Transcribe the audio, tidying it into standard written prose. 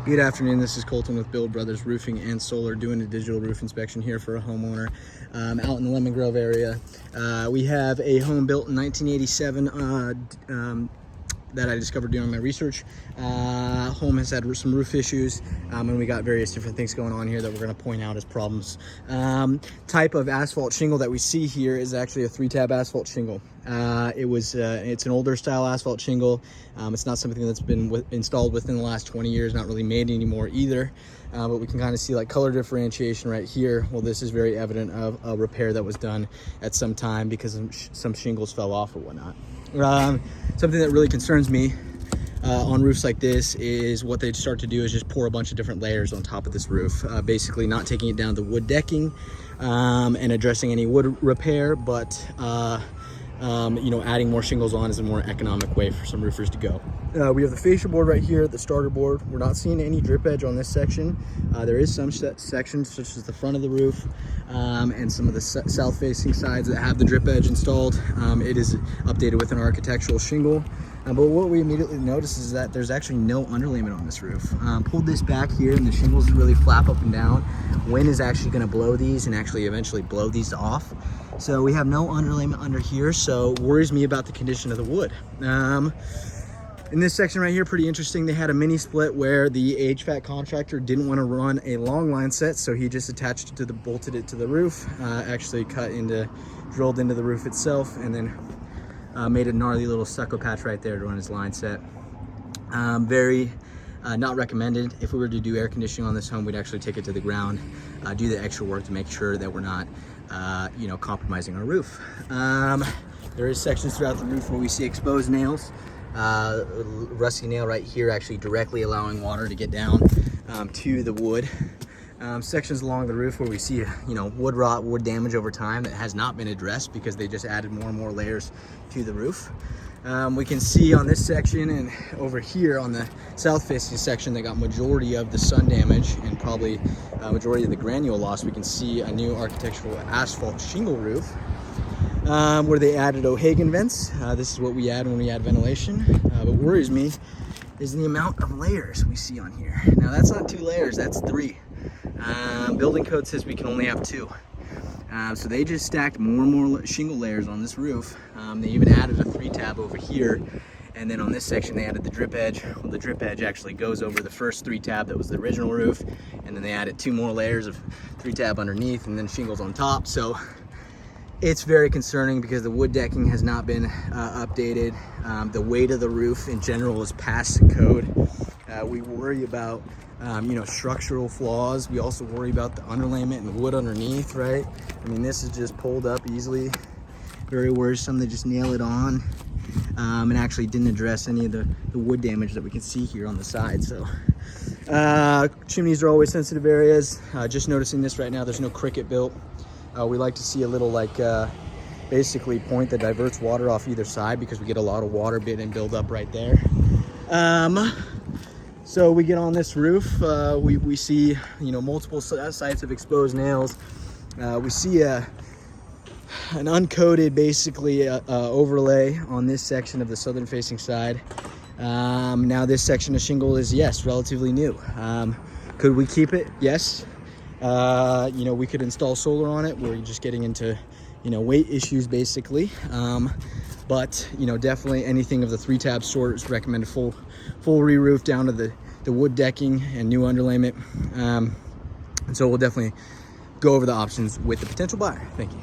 Good afternoon, this is Colton with Bill Brothers Roofing and Solar doing a digital roof inspection here for a homeowner out in the Lemon Grove area. We have a home built in 1987 that I discovered doing my research. Home has had some roof issues and we got various different things going on here that we're going to point out as problems. Type of asphalt shingle that we see here is actually a 3-tab asphalt shingle. It's an older style asphalt shingle. It's not something that's been installed within the last 20 years, not really made anymore either. But we can kind of see like color differentiation right here. Well, this is very evident of a repair that was done at some time because some shingles fell off or whatnot. Something that really concerns me on roofs like this is what they start to do is just pour a bunch of different layers on top of this roof, basically not taking it down to wood decking and addressing any wood repair, but adding more shingles on is a more economic way for some roofers to go. We have the fascia board right here, the starter board. We're not seeing any drip edge on this section. There is some sections such as the front of the roof and some of the south facing sides that have the drip edge installed. It is updated with an architectural shingle. But what we immediately notice is that there's actually no underlayment on this roof. Pulled this back here and the shingles really flap up and down. Wind is actually going to blow these and actually eventually blow these off. So we have no underlayment under here, so worries me about the condition of the wood. In this section right here, pretty interesting. They had a mini split where the HVAC contractor didn't want to run a long line set, so he just attached it to bolted it to the roof, actually drilled into the roof itself, and then made a gnarly little stucco patch right there to run his line set. Very not recommended. If we were to do air conditioning on this home, we'd actually take it to the ground, do the extra work to make sure that we're not compromising our roof. There is sections throughout the roof where we see exposed nails. Rusty nail right here actually directly allowing water to get down to the wood. Sections along the roof where we see wood rot, wood damage over time that has not been addressed because they just added more and more layers to the roof. We can see on this section and over here on the south facing section that got majority of the sun damage and probably majority of the granule loss. We can see a new architectural asphalt shingle roof where they added O'Hagan vents. This is what we add when we add ventilation. What worries me is the amount of layers we see on here. Now that's not 2 layers, that's 3. Building code says we can only have 2. So they just stacked more and more shingle layers on this roof. They even added a 3-tab over here. And then on this section, they added the drip edge. Well, the drip edge actually goes over the first 3-tab that was the original roof. And then they added 2 more layers of 3-tab underneath and then shingles on top. So it's very concerning because the wood decking has not been updated. The weight of the roof in general is past code. We worry about structural flaws. We also worry about the underlayment and the wood underneath, right? I mean, this is just pulled up easily. Very worrisome. They just nail it on and actually didn't address any of the wood damage that we can see here on the side. So chimneys are always sensitive areas. Just noticing this right now, there's no cricket built. We like to see a little basically point that diverts water off either side because we get a lot of water and build up right there. So we get on this roof, we see multiple sites of exposed nails. We see an uncoated basically overlay on this section of the southern facing side. Now this section of shingle is, yes, relatively new. Could we keep it? Yes. We could install solar on it. We're just getting into weight issues basically. But definitely anything of the 3-tab sort is recommended. Full re-roof down to the wood decking and new underlayment. And so we'll definitely go over the options with the potential buyer. Thank you.